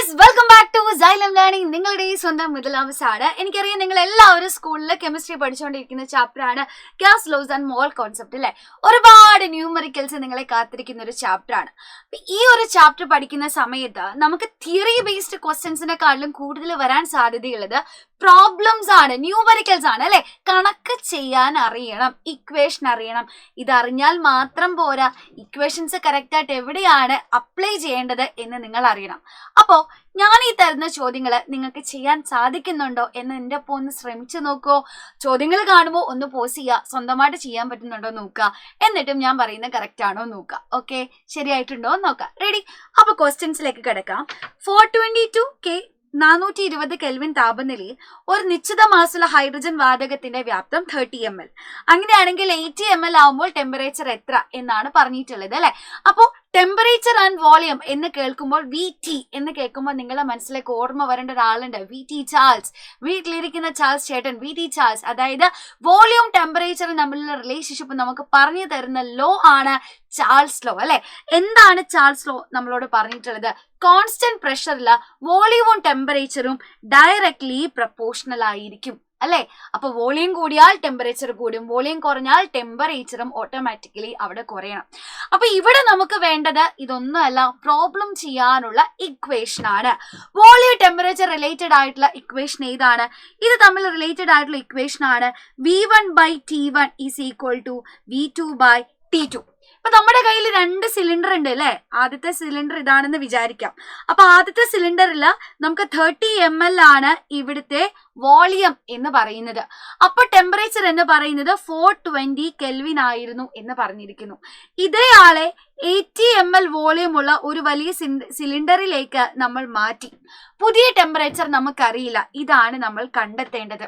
Guys, welcome back to Xylem learning. നിങ്ങളുടെ ഈ സ്വന്തം മിഥിലാമസാണ്. എനിക്കറിയാം നിങ്ങൾ എല്ലാവരും സ്കൂളിൽ കെമിസ്ട്രി പഠിച്ചുകൊണ്ടിരിക്കുന്ന ചാപ്റ്റർ ആണ് gas loss and mall concept അല്ലെ. ഒരുപാട് ന്യൂമറിക്കൽസ് നിങ്ങളെ കാത്തിരിക്കുന്ന ഒരു ചാപ്റ്റർ ആണ്. ഈ ഒരു ചാപ്റ്റർ പഠിക്കുന്ന സമയത്ത് നമുക്ക് തിയറി ബേസ്ഡ് ക്വസ്റ്റ്യൻസിനെക്കാളും കൂടുതൽ വരാൻ സാധ്യതയുള്ളത് പ്രോബ്ലംസ് ആണ്, ന്യൂമറിക്കൽസ് ആണ് അല്ലെ. കണക്ക് ചെയ്യാൻ അറിയണം, ഇക്വേഷൻ അറിയണം. ഇതറിഞ്ഞാൽ മാത്രം പോരാ, ഇക്വേഷൻസ് കറക്റ്റായിട്ട് എവിടെയാണ് അപ്ലൈ ചെയ്യേണ്ടത് എന്ന് നിങ്ങൾ അറിയണം. അപ്പോ ഞാൻ ഈ തരുന്ന ചോദ്യങ്ങൾ നിങ്ങൾക്ക് ചെയ്യാൻ സാധിക്കുന്നുണ്ടോ എന്ന് എൻ്റെ ഒപ്പം ഒന്ന് ശ്രമിച്ചു നോക്കുമോ? ചോദ്യങ്ങൾ കാണുമ്പോൾ ഒന്ന് പോസ് ചെയ്യുക, സ്വന്തമായിട്ട് ചെയ്യാൻ പറ്റുന്നുണ്ടോ നോക്കുക, എന്നിട്ടും ഞാൻ പറയുന്നത് കറക്റ്റ് ആണോ നോക്കുക. ഓക്കെ, ശരിയായിട്ടുണ്ടോ നോക്കാം. റെഡി? അപ്പൊ ക്വസ്റ്റ്യൻസിലേക്ക് കിടക്കാം. 422K 420 കെൽവിൻ താപനിലയിൽ ഒരു നിശ്ചിത മാസുള്ള ഹൈഡ്രജൻ വാതകത്തിന്റെ വ്യാപ്തം 30 ml. അങ്ങനെയാണെങ്കിൽ 80 ml ആവുമ്പോൾ ടെമ്പറേച്ചർ എത്ര എന്നാണ് പറഞ്ഞിട്ടുള്ളത് അല്ലെ. അപ്പോ ടെമ്പറേച്ചർ ആൻഡ് വോളിയം എന്ന് കേൾക്കുമ്പോൾ VT എന്ന് കേൾക്കുമ്പോൾ നിങ്ങളുടെ മനസ്സിലേക്ക് ഓർമ്മ വരേണ്ട ഒരാളുണ്ട്, VT ചാൾസ്. വീട്ടിലിരിക്കുന്ന ചാൾസ് ചേട്ടൻ, VT ചാൾസ്. അതായത് വോളിയം ടെമ്പറേച്ചറും തമ്മിലുള്ള റിലേഷൻഷിപ്പ് നമുക്ക് പറഞ്ഞു തരുന്ന ലോ ആണ് ചാൾസ് ലോ അല്ലെ. എന്താണ് ചാൾസ് ലോ നമ്മളോട് പറഞ്ഞിട്ടുള്ളത്? കോൺസ്റ്റന്റ് പ്രഷറിൽ വോളിയവും ടെമ്പറേച്ചറും ഡയറക്ട്ലി പ്രപ്പോർഷണൽ ആയിരിക്കും അല്ലെ. അപ്പൊ വോളിയം കൂടിയാൽ ടെമ്പറേച്ചർ കൂടും, വോളിയം കുറഞ്ഞാൽ ടെമ്പറേച്ചറും ഓട്ടോമാറ്റിക്കലി അവിടെ കുറയണം. അപ്പൊ ഇവിടെ നമുക്ക് വേണ്ടത് ഇതൊന്നുമല്ല, പ്രോബ്ലം ചെയ്യാനുള്ള ഇക്വേഷൻ ആണ്. വോളിയം ടെമ്പറേച്ചർ റിലേറ്റഡ് ആയിട്ടുള്ള ഇക്വേഷൻ ഏതാണ്? ഇത് തമ്മിൽ റിലേറ്റഡ് ആയിട്ടുള്ള ഇക്വേഷൻ ആണ് V1/T1 is equal to V2/T2. അപ്പൊ നമ്മുടെ കയ്യിൽ 2 സിലിണ്ടർ ഉണ്ട് അല്ലെ. ആദ്യത്തെ സിലിണ്ടർ ഇതാണെന്ന് വിചാരിക്കാം. അപ്പൊ ആദ്യത്തെ സിലിണ്ടറിൽ നമുക്ക് 30 ml ആണ് ഇവിടുത്തെ വോളിയം എന്ന് പറയുന്നത്. അപ്പൊ ടെമ്പറേച്ചർ എന്ന് പറയുന്നത് 420 കെൽവിൻ ആയിരുന്നു എന്ന് പറഞ്ഞിരിക്കുന്നു. ഇതേയാളെ 80 ml വോളിയം ഉള്ള ഒരു വലിയ സിലിണ്ടറിലേക്ക് നമ്മൾ മാറ്റി. പുതിയ ടെമ്പറേച്ചർ നമുക്കറിയില്ല, ഇതാണ് നമ്മൾ കണ്ടെത്തേണ്ടത്.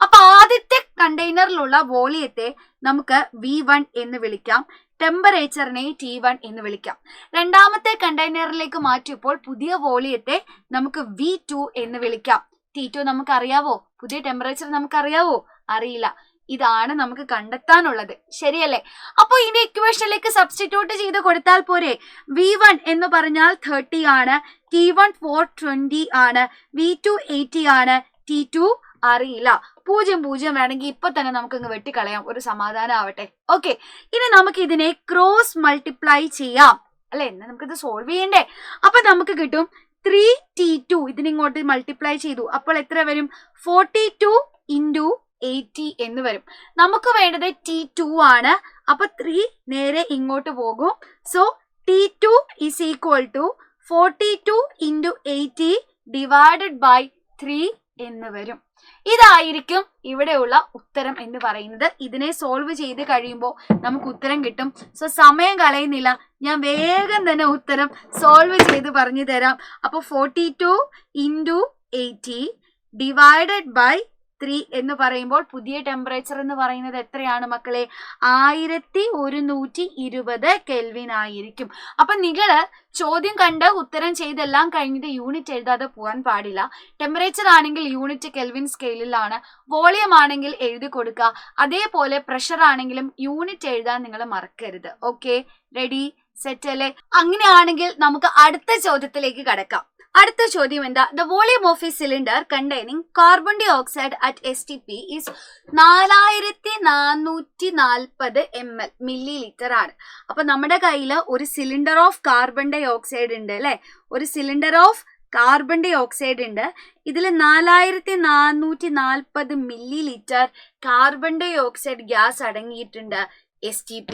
അപ്പൊ ആദ്യത്തെ കണ്ടെയ്നറിലുള്ള വോളിയത്തെ നമുക്ക് V1 എന്ന് വിളിക്കാം, ടെമ്പറേച്ചറിനെ T1 എന്ന് വിളിക്കാം. രണ്ടാമത്തെ കണ്ടെയ്നറിലേക്ക് മാറ്റിയപ്പോൾ പുതിയ വോളിയത്തെ നമുക്ക് V2 എന്ന് വിളിക്കാം. T2 നമുക്ക് അറിയാവോ? പുതിയ ടെമ്പറേച്ചർ നമുക്ക് അറിയാവോ? അറിയില്ല. ഇതാണ് നമുക്ക് കണ്ടെത്താനുള്ളത്, ശരിയല്ലേ? അപ്പൊ ഇതിന്റെ ഇക്വേഷനിലേക്ക് സബ്സ്റ്റിറ്റ്യൂട്ട് ചെയ്ത് കൊടുത്താൽ പോരെ. V1 എന്ന് പറഞ്ഞാൽ 30 ആണ്, T1 420 ആണ്, V2 80 ആണ്, T2 അറിയില്ല. 0 വേണമെങ്കിൽ ഇപ്പൊ തന്നെ നമുക്ക് ഇങ്ങ് വെട്ടിക്കളയാം, ഒരു സമാധാനം ആവട്ടെ. ഓക്കെ, ഇനി നമുക്ക് ഇതിനെ ക്രോസ് മൾട്ടിപ്ലൈ ചെയ്യാം അല്ലെ. എന്നാ നമുക്കിത് സോൾവ് ചെയ്യണ്ടേ. അപ്പൊ നമുക്ക് കിട്ടും 3T2. ഇതിനിങ്ങോട്ട് മൾട്ടിപ്ലൈ ചെയ്തു, അപ്പോൾ എത്ര വരും? 42 × 80 എന്ന് വരും. നമുക്ക് വേണ്ടത് T2 ആണ്. അപ്പൊ 3 നേരെ ഇങ്ങോട്ട് പോകും. So T2 is equal to 42 × 80 divided by 3 എന്ന് വരും. ഇതായിരിക്കും ഇവിടെയുള്ള ഉത്തരം എന്ന് പറയുന്നത്. ഇതിനെ സോൾവ് ചെയ്ത് കഴിയുമ്പോൾ നമുക്ക് ഉത്തരം കിട്ടും. സോ സമയം കളയുന്നില്ല, ഞാൻ വേഗം തന്നെ ഉത്തരം സോൾവ് ചെയ്ത് പറഞ്ഞു തരാം. അപ്പൊ 42 × 80 ഡിവൈഡഡ് ബൈ 3 എന്ന് പറയുമ്പോൾ പുതിയ ടെമ്പറേച്ചർ എന്ന് പറയുന്നത് എത്രയാണ് മക്കളെ? 1120 കെൽവിൻ ആയിരിക്കും. അപ്പൊ നിങ്ങള് ചോദ്യം കണ്ട് ഉത്തരം ചെയ്തെല്ലാം കഴിഞ്ഞിട്ട് യൂണിറ്റ് എഴുതാതെ പോകാൻ പാടില്ല. ടെമ്പറേച്ചർ ആണെങ്കിൽ യൂണിറ്റ് കെൽവിൻ സ്കെയിലിലാണ്, വോളിയം ആണെങ്കിൽ എഴുതി കൊടുക്കുക. അതേപോലെ പ്രഷർ ആണെങ്കിലും യൂണിറ്റ് എഴുതാൻ നിങ്ങൾ മറക്കരുത്. ഓക്കെ, റെഡി സെറ്റ് അല്ലേ? അങ്ങനെയാണെങ്കിൽ നമുക്ക് അടുത്ത ചോദ്യത്തിലേക്ക് കടക്കാം. അടുത്ത ചോദ്യം എന്താ? The volume of a cylinder containing carbon dioxide at STP is 4440 ml millilitre ആണ്. അപ്പൊ നമ്മുടെ കയ്യിൽ ഒരു cylinder of carbon dioxide ഉണ്ട് അല്ലെ. ഒരു cylinder of carbon dioxide ഉണ്ട്. ഇതിൽ 4440 millilitre carbon dioxide gas അടങ്ങിയിട്ടുണ്ട് STP.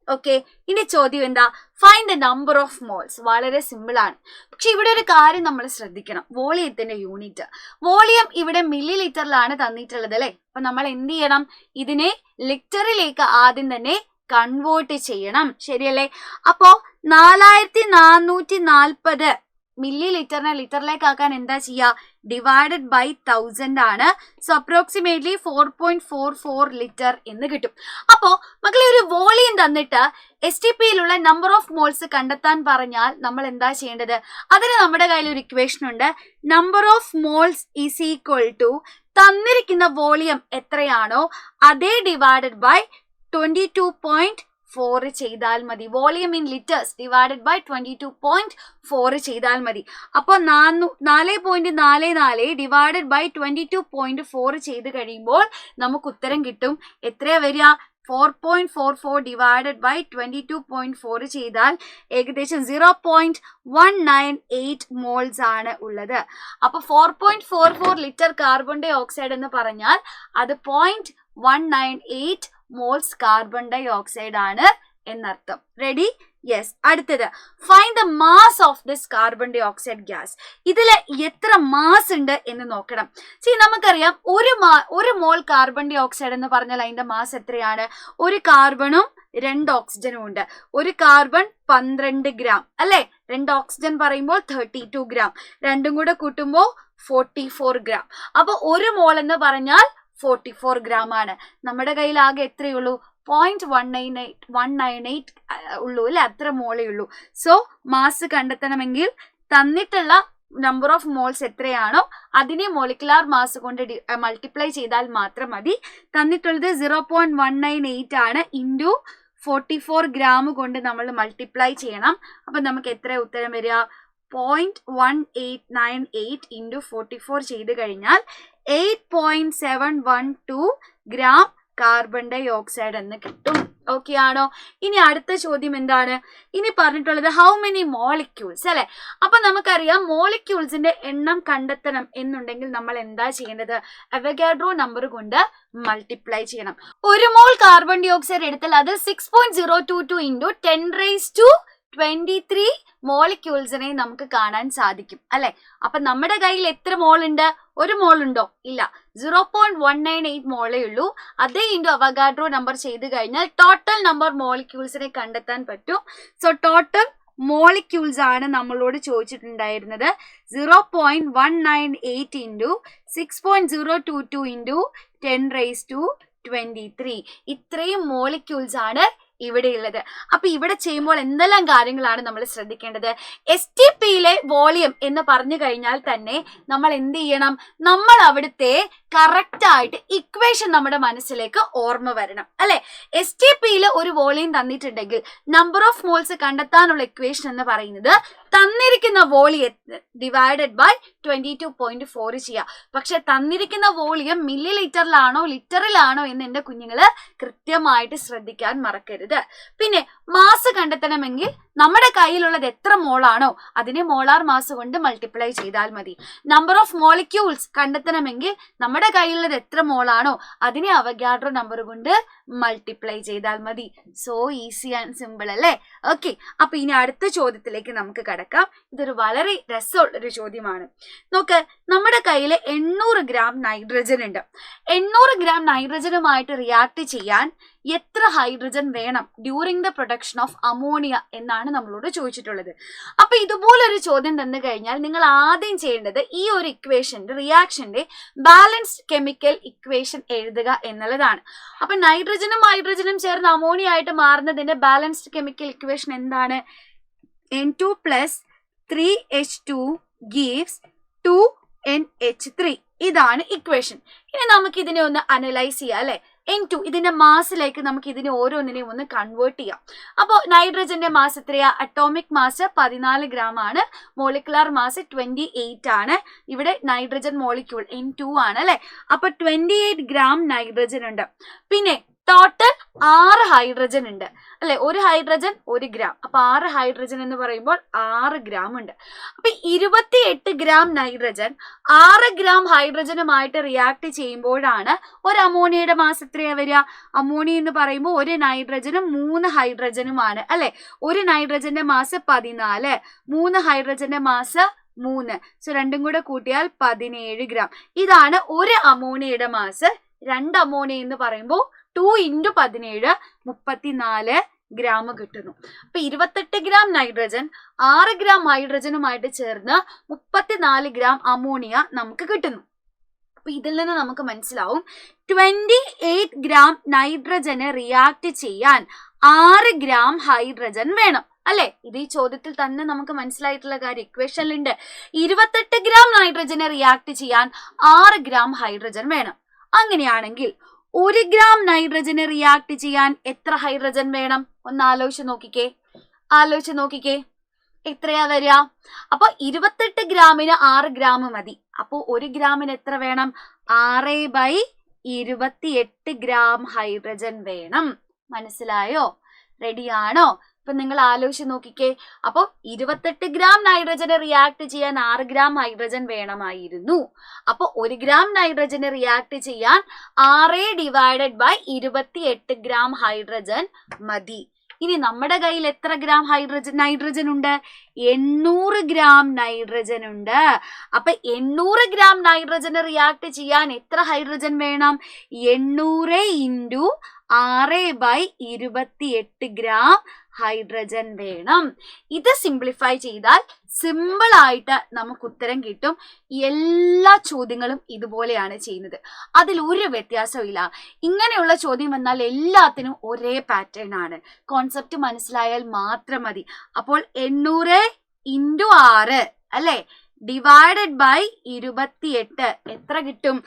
ഓക്കെ, ഇനി ചോദ്യം എന്താ? Find the number of moles. വളരെ സിമ്പിൾ ആണ്. പക്ഷെ ഇവിടെ ഒരു കാര്യം നമ്മൾ ശ്രദ്ധിക്കണം, വോളിയത്തിന്റെ യൂണിറ്റ്. വോളിയം ഇവിടെ മില്ലി ലിറ്ററിലാണ് തന്നിട്ടുള്ളത് അല്ലെ. അപ്പൊ നമ്മൾ എന്ത് ചെയ്യണം? ഇതിനെ ലിറ്ററിലേക്ക് ആദ്യം തന്നെ കൺവേർട്ട് ചെയ്യണം, ശരിയല്ലേ? അപ്പോ 4440 മില്ലി ലിറ്ററിനെ ലിറ്ററിലേക്ക് ആക്കാൻ എന്താ ചെയ്യുക? ഡിവൈഡഡ് ബൈ 1000 ആണ്. സോ അപ്രോക്സിമേറ്റ്ലി 4.44 ലിറ്റർ എന്ന് കിട്ടും. അപ്പോ മക്കളെ ഒരു വോളിയം തന്നിട്ട് STPയിലുള്ള നമ്പർ ഓഫ് മോൾസ് കണ്ടെത്താൻ പറഞ്ഞാൽ നമ്മൾ എന്താ ചെയ്യേണ്ടത്? അതിന് നമ്മുടെ കയ്യിൽ ഒരു ഇക്വേഷൻ ഉണ്ട്. Number of moles is equal to തന്നിരിക്കുന്ന വോളിയം എത്രയാണോ അതേ ഡിവൈഡഡ് ബൈ 22.4 4 ചെയ്താൽ മതി. Volume in litres divided by 22.4 ചെയ്താൽ മതി. അപ്പോൾ 4.44 ഡിവൈഡഡ് ബൈ 22.4 ചെയ്ത് കഴിയുമ്പോൾ നമുക്ക് ഉത്തരം കിട്ടും. എത്രയാ വരിക? 4.44 ഡിവൈഡഡ് ബൈ 22.4 ചെയ്താൽ ഏകദേശം 0.198 മോൾസ് ആണ് ഉള്ളത്. അപ്പൊ 4.44 ലിറ്റർ കാർബൺ ഡൈ ഓക്സൈഡ് എന്ന് പറഞ്ഞാൽ അത് 0.198 മോൾസ് കാർബൺ ഡൈ ഓക്സൈഡ് ആണ് എന്നർത്ഥം. റെഡി? യെസ്. അടുത്തത്, find the mass of this carbon dioxide gas. ഇതില് എത്ര മാസ് ഉണ്ട് എന്ന് നോക്കണം. നമുക്കറിയാം ഒരു മോൾ കാർബൺ ഡൈ ഓക്സൈഡ് എന്ന് പറഞ്ഞാൽ അതിന്റെ മാസ് എത്രയാണ്? ഒരു കാർബണും 2 ഓക്സിജനും ഉണ്ട്. ഒരു കാർബൺ 12 ഗ്രാം അല്ലെ? 2 ഓക്സിജൻ പറയുമ്പോൾ 32 ഗ്രാം, രണ്ടും കൂടെ കൂട്ടുമ്പോൾ 44 ഗ്രാം. അപ്പൊ ഒരു മോൾ എന്ന് പറഞ്ഞാൽ 44 ഗ്രാം ആണ്. നമ്മുടെ കയ്യിൽ ആകെ എത്രയുള്ളൂ? 0.198 ഉള്ളൂ അല്ലെ? അത്ര മോളേ ഉള്ളൂ. സോ മാസ് കണ്ടെത്തണമെങ്കിൽ തന്നിട്ടുള്ള നമ്പർ ഓഫ് മോൾസ് എത്രയാണോ അതിനെ മോളിക്കുലാർ മാസ് കൊണ്ട് മൾട്ടിപ്ലൈ ചെയ്താൽ മാത്രം മതി. തന്നിട്ടുള്ളത് 0.198 ആണ്. ഇൻറ്റു 44 ഗ്രാം കൊണ്ട് നമ്മൾ മൾട്ടിപ്ലൈ ചെയ്യണം. അപ്പൊ നമുക്ക് എത്ര ഉത്തരം വരിക? 0.1898 ഇൻറ്റു 44 ചെയ്ത് കഴിഞ്ഞാൽ 8.712 ഗ്രാം കാർബൺ ഡൈ ഓക്സൈഡ് എന്ന് കിട്ടും. ഓക്കെ ആണോ? ഇനി അടുത്ത ചോദ്യം എന്താണ്? ഇനി പറഞ്ഞിട്ടുള്ളത് ഹൗ മെനി മോളിക്യൂൾസ് അല്ലെ? അപ്പൊ നമുക്കറിയാം മോളിക്യൂൾസിന്റെ എണ്ണം കണ്ടെത്തണം എന്നുണ്ടെങ്കിൽ നമ്മൾ എന്താ ചെയ്യേണ്ടത്? അവഗാഡ്രോ നമ്പർ കൊണ്ട് മൾട്ടിപ്ലൈ ചെയ്യണം. ഒരു മോൾ കാർബൺ ഡൈ ഓക്സൈഡ് എടുത്താൽ അത് 6.022 ഇൻറ്റു 10⁻23 മോളിക്യൂൾസിനെ നമുക്ക് കാണാൻ സാധിക്കും അല്ലെ? അപ്പൊ നമ്മുടെ കയ്യിൽ എത്ര മോൾ ഉണ്ട്? ഒരു മോൾ ഉണ്ടോ? ഇല്ല. 0.198 മോളേ ഉള്ളൂ. അതേ ഇൻറ്റു അവഗാഡ്രോ നമ്പർ ചെയ്ത് കഴിഞ്ഞാൽ ടോട്ടൽ നമ്പർ മോളിക്യൂൾസിനെ കണ്ടെത്താൻ പറ്റും. സോ ടോട്ടൽ മോളിക്യൂൾസ് ആണ് നമ്മളോട് ചോദിച്ചിട്ടുണ്ടായിരുന്നത്. 0.198 ഇൻറ്റു 6.022 ഇൻറ്റു 10⁻23 ഇത്രയും മോളിക്യൂൾസ് ആണ് ഇവിടെ ഉള്ളത്. അപ്പൊ ഇവിടെ ചെയ്യുമ്പോൾ എന്തെല്ലാം കാര്യങ്ങളാണ് നമ്മൾ ശ്രദ്ധിക്കേണ്ടത്? STPയിലെ വോളിയം എന്ന് പറഞ്ഞു കഴിഞ്ഞാൽ തന്നെ നമ്മൾ എന്ത് ചെയ്യണം? നമ്മൾ അവിടുത്തെ കറക്റ്റ് ആയിട്ട് ഇക്വേഷൻ നമ്മുടെ മനസ്സിലേക്ക് ഓർമ്മ വരണം അല്ലെ? STPയിൽ ഒരു വോളിയം തന്നിട്ടുണ്ടെങ്കിൽ നമ്പർ ഓഫ് മോൾസ് കണ്ടെത്താനുള്ള ഇക്വേഷൻ എന്ന് പറയുന്നത് തന്നിരിക്കുന്ന വോളിയം ഡിവൈഡഡ് ബൈ 22.4 ചെയ്യുക. പക്ഷെ തന്നിരിക്കുന്ന വോളിയം മില്ലി ലിറ്ററിലാണോ ലിറ്ററിലാണോ എന്ന് എന്റെ കുഞ്ഞുങ്ങള് കൃത്യമായിട്ട് ശ്രദ്ധിക്കാൻ മറക്കരുത്. പിന്നെ മാസ് കണ്ടെത്തണമെങ്കിൽ നമ്മുടെ കയ്യിലുള്ളത് എത്ര മോളാണോ അതിനെ മോളാർ മാസ് കൊണ്ട് മൾട്ടിപ്ലൈ ചെയ്താൽ മതി. നമ്പർ ഓഫ് മോളിക്യൂൾസ് കണ്ടെത്തണമെങ്കിൽ നമ്മുടെ കയ്യിലുള്ളത് എത്ര മോളാണോ അതിനെ അവഗാഡ്രോ നമ്പർ കൊണ്ട് മൾട്ടിപ്ലൈ ചെയ്താൽ മതി. സോ ഈസി ആൻഡ് സിമ്പിൾ അല്ലേ? ഓക്കെ. അപ്പൊ ഇനി അടുത്ത ചോദ്യത്തിലേക്ക് നമുക്ക് കടക്കാം. ഇതൊരു വളരെ രസമുള്ളൊരു ചോദ്യമാണ്. നോക്ക്, നമ്മുടെ കയ്യിൽ 800 ഗ്രാം നൈട്രജൻ ഉണ്ട്. 800 ഗ്രാം നൈട്രജനുമായിട്ട് റിയാക്ട് ചെയ്യാൻ എത്ര ഹൈഡ്രജൻ വേണം during the production of ammonia എന്നാണ് നമ്മളോട് ചോദിച്ചിട്ടുള്ളത്. അപ്പൊ ഇതുപോലൊരു ചോദ്യം തന്നു കഴിഞ്ഞാൽ നിങ്ങൾ ആദ്യം ചെയ്യേണ്ടത് ഈ ഒരു ഇക്വേഷന്റെ റിയാക്ഷന്റെ ബാലൻസ്ഡ് കെമിക്കൽ ഇക്വേഷൻ എഴുതുക എന്നുള്ളതാണ്. അപ്പൊ നൈട്രജനും ഹൈഡ്രജനും ചേർന്ന് അമോണിയ ആയിട്ട് മാറുന്നതിന്റെ ബാലൻസ്ഡ് കെമിക്കൽ ഇക്വേഷൻ എന്താണ്? N2 + 3H2 gives 2NH3. ഇതാണ് ഇക്വേഷൻ. ഇനി നമുക്ക് ഇതിനെ ഒന്ന് അനലൈസ് ചെയ്യാം അല്ലെ? N2 ഇതിന്റെ മാസിലേക്ക് നമുക്ക് ഇതിനെ ഓരോന്നിനെയും ഒന്ന് കൺവേർട്ട് ചെയ്യാം. അപ്പോൾ നൈട്രജന്റെ മാസ് എത്രയാ? അറ്റോമിക് മാസ് 14 ഗ്രാം ആണ്. മോളിക്കുലാർ മാസ് 28 ആണ്. ഇവിടെ നൈട്രജൻ മോളിക്യൂൾ N2 ആണ് അല്ലെ? അപ്പൊ 28 ഗ്രാം നൈട്രജൻ ഉണ്ട്. പിന്നെ ടോട്ടൽ 6 ഹൈഡ്രജൻ ഉണ്ട് അല്ലെ? ഒരു ഹൈഡ്രജൻ 1 ഗ്രാം. അപ്പൊ 6 ഹൈഡ്രജൻ എന്ന് പറയുമ്പോൾ 6 ഗ്രാം ഉണ്ട്. അപ്പൊ 28 ഗ്രാം നൈട്രജൻ 6 ഗ്രാം ഹൈഡ്രജനുമായിട്ട് റിയാക്ട് ചെയ്യുമ്പോഴാണ് ഒരു അമോണിയയുടെ മാസ് എത്രയാ വരിക? അമോണിയ എന്ന് പറയുമ്പോൾ ഒരു നൈട്രജനും 3 ഹൈഡ്രജനുമാണ് അല്ലെ? ഒരു നൈട്രജന്റെ മാസ് 14, 3 ഹൈഡ്രജന്റെ മാസ് 3. സോ രണ്ടും കൂടെ കൂട്ടിയാൽ 17 ഗ്രാം. ഇതാണ് ഒരു അമോണിയയുടെ മാസ്. 2 അമോണിയ എന്ന് പറയുമ്പോൾ 2 × 17 34 ഗ്രാം കിട്ടുന്നു. അപ്പൊ 28 ഗ്രാം നൈട്രജൻ 6 ഗ്രാം ഹൈഡ്രജനുമായിട്ട് ചേർന്ന് 34 ഗ്രാം അമോണിയ നമുക്ക് കിട്ടുന്നു. അപ്പൊ ഇതിൽ നിന്ന് നമുക്ക് മനസ്സിലാവും 28 ഗ്രാം നൈട്രജന് റിയാക്ട് ചെയ്യാൻ 6 ഗ്രാം ഹൈഡ്രജൻ വേണം അല്ലെ? ഇത് ഈ ചോദ്യത്തിൽ തന്നെ നമുക്ക് മനസ്സിലായിട്ടുള്ള കാര്യം ഇക്വേഷനിലുണ്ട്. 28 ഗ്രാം നൈട്രജനെ റിയാക്ട് ചെയ്യാൻ 6 ഗ്രാം ഹൈഡ്രജൻ വേണം. അങ്ങനെയാണെങ്കിൽ 1 ഗ്രാം നൈട്രജനെ റിയാക്ട് ചെയ്യാൻ എത്ര ഹൈഡ്രജൻ വേണം? ഒന്ന് ആലോചിച്ച് നോക്കിക്കേ എത്രയാ വരിക? അപ്പൊ 28 ഗ്രാമിന് 6 ഗ്രാം മതി. അപ്പൊ 1 ഗ്രാമിന് എത്ര വേണം? 6/28 ഗ്രാം ഹൈഡ്രജൻ വേണം. മനസ്സിലായോ? റെഡിയാണോ? ഇപ്പൊ നിങ്ങൾ ആലോചിച്ച് നോക്കിക്കേ. അപ്പൊ 28 ഗ്രാം നൈട്രജനെ റിയാക്ട് ചെയ്യാൻ 6 ഗ്രാം ഹൈഡ്രജൻ വേണമായിരുന്നു. അപ്പൊ 1 ഗ്രാം നൈട്രജനെ റിയാക്ട് ചെയ്യാൻ 6/28 ഗ്രാം ഹൈഡ്രജൻ മതി. ഇനി നമ്മുടെ കയ്യിൽ എത്ര ഗ്രാം നൈട്രജൻ ഉണ്ട്? 800 ഗ്രാം നൈട്രജൻ ഉണ്ട്. അപ്പൊ 800 ഗ്രാം നൈട്രജന് റിയാക്ട് ചെയ്യാൻ എത്ര ഹൈഡ്രജൻ വേണം? 800 × 6/28 ഗ്രാം ഹൈഡ്രജൻ വേണം. ഇത് സിംപ്ലിഫൈ ചെയ്താൽ സിമ്പിൾ ആയിട്ട് നമുക്ക് ഉത്തരം കിട്ടും. എല്ലാ ചോദ്യങ്ങളും ഇതുപോലെയാണ് ചെയ്യുന്നത്. അതിൽ ഒരു വ്യത്യാസവും ഇല്ല. ഇങ്ങനെയുള്ള ചോദ്യം വന്നാൽ എല്ലാത്തിനും ഒരേ പാറ്റേൺ ആണ്. കോൺസെപ്റ്റ് മനസ്സിലായാൽ മാത്രം മതി. അപ്പോൾ 800 × 6 അല്ലെ /28 എത്ര കിട്ടും?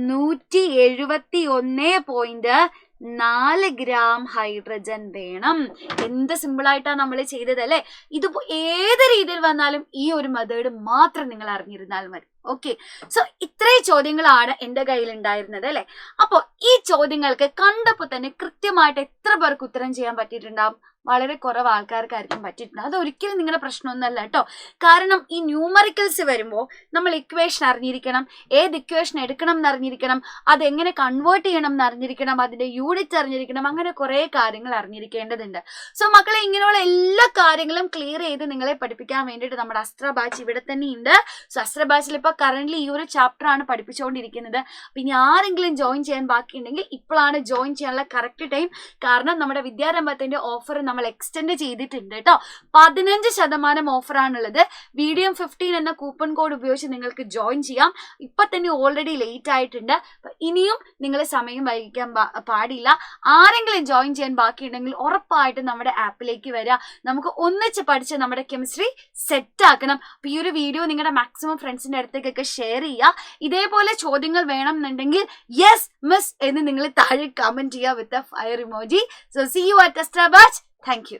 171.4 ഗ്രാം ഹൈഡ്രജൻ വേണം. എന്ത് സിമ്പിൾ ആയിട്ടാണ് നമ്മൾ ചെയ്തത് അല്ലെ? ഇത് ഏത് രീതിയിൽ വന്നാലും ഈ ഒരു മെത്തേഡ് മാത്രം നിങ്ങൾ അറിഞ്ഞിരുന്നാൽ മതി. ഓക്കെ, സോ ഇത്രയും ചോദ്യങ്ങളാണ് എൻ്റെ കയ്യിൽ ഉണ്ടായിരുന്നത് അല്ലെ. അപ്പോൾ ഈ ചോദ്യങ്ങൾക്ക് കണ്ടപ്പോൾ തന്നെ കൃത്യമായിട്ട് എത്ര പേർക്ക് ഉത്തരം ചെയ്യാൻ പറ്റിയിട്ടുണ്ടാവും? വളരെ കുറവ് ആൾക്കാർക്കായിരിക്കും പറ്റിയിട്ടുണ്ട്. അത് ഒരിക്കലും നിങ്ങളുടെ പ്രശ്നമൊന്നുമല്ല കേട്ടോ. കാരണം ഈ ന്യൂമറിക്കൽസ് വരുമ്പോൾ നമ്മൾ ഇക്വേഷൻ അറിഞ്ഞിരിക്കണം, ഏത് ഇക്വേഷൻ എടുക്കണം എന്നറിഞ്ഞിരിക്കണം, അതെങ്ങനെ കൺവേർട്ട് ചെയ്യണം എന്നറിഞ്ഞിരിക്കണം, അതിന്റെ യൂണിറ്റ് അറിഞ്ഞിരിക്കണം, അങ്ങനെ കുറെ കാര്യങ്ങൾ അറിഞ്ഞിരിക്കേണ്ടതുണ്ട്. സോ മക്കളെ, ഇങ്ങനെയുള്ള എല്ലാ കാര്യങ്ങളും ക്ലിയർ ചെയ്ത് നിങ്ങളെ പഠിപ്പിക്കാൻ വേണ്ടിയിട്ട് നമ്മുടെ അസ്ത്ര ബാച്ച് ഇവിടെ തന്നെ ഉണ്ട്. സോ അസ്ത്ര ബാച്ചിൽ ഇപ്പോൾ കറന്റ് ഈ ഒരു ചാപ്റ്റർ ആണ് പഠിപ്പിച്ചുകൊണ്ടിരിക്കുന്നത്. പിന്നെ ആരെങ്കിലും ജോയിൻ ചെയ്യാൻ ബാക്കിയുണ്ടെങ്കിൽ ഇപ്പോഴാണ് ജോയിൻ ചെയ്യാനുള്ള കറക്റ്റ് ടൈം. കാരണം നമ്മുടെ വിദ്യാരംഭത്തിന്റെ ഓഫർ നമ്മൾ എക്സ്റ്റെൻഡ് ചെയ്തിട്ടുണ്ട് കേട്ടോ. 15% ഓഫറാണുള്ളത്. VDM 15 എന്ന കൂപ്പൺ കോഡ് ഉപയോഗിച്ച് നിങ്ങൾക്ക് ജോയിൻ ചെയ്യാം. ഇപ്പൊ തന്നെ ഓൾറെഡി ലേറ്റ് ആയിട്ടുണ്ട്. ഇനിയും നിങ്ങൾ സമയം വൈകിക്കാൻ പാടില്ല. ആരെങ്കിലും ജോയിൻ ചെയ്യാൻ ബാക്കിയുണ്ടെങ്കിൽ ഉറപ്പായിട്ടും നമ്മുടെ ആപ്പിലേക്ക് വരിക. നമുക്ക് ഒന്നിച്ച് പഠിച്ച് നമ്മുടെ കെമിസ്ട്രി സെറ്റ് ആക്കണം. അപ്പൊ ഈ ഒരു വീഡിയോ നിങ്ങളുടെ മാക്സിമം ഫ്രണ്ട്സിന്റെ അടുത്തേക്കൊക്കെ ഷെയർ ചെയ്യുക. ഇതേപോലെ ചോദ്യങ്ങൾ വേണം എന്നുണ്ടെങ്കിൽ യെസ് മിസ് എന്ന് നിങ്ങൾ താഴെ കമന്റ് ചെയ്യുക with a fire emoji. So see you at Astra batch. Thank you.